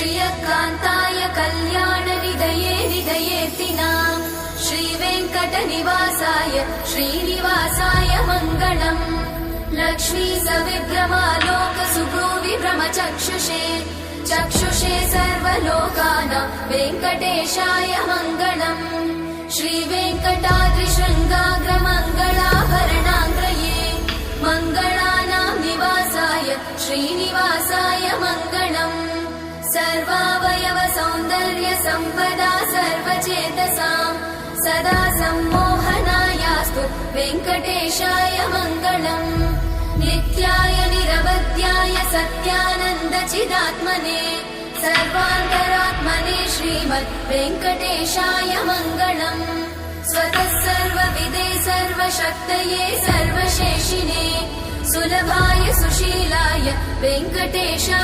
श्रियकान्ताय कल्याणनिधये निधयेऽर्तिनाम् श्रीवेङ्कटनिवासाय श्रीनिवासाय मङ्गलम् लक्ष्मी सविभ्रमालोक सुभ्रूविभ्रमचक्षुषे चक्षुषे सर्वलोकानां वेङ्कटेशाय मङ्गलम् श्रीवेङ्कटाद्रिशृङ्गाग्रमङ्गलाभरणाङ्ग्रये मङ्गलानां निवासाय श्रीनिवासाय मङ्गलम् सर्वावयव सौन्दर्य सम्पदा सर्वचेतसां सदा सम्मोहनायास्तु वेङ्कटेशाय मङ्गलम् नित्याय निरवध्याय सत्यानन्दचिदात्मने सर्वान्तरात्मने श्रीमद् वेङ्कटेशाय मङ्गलम् स्वतः सर्वविदे सर्वशक्तये सर्वशेषिने सुलभाय सुशीलाय वेङ्कटेशाय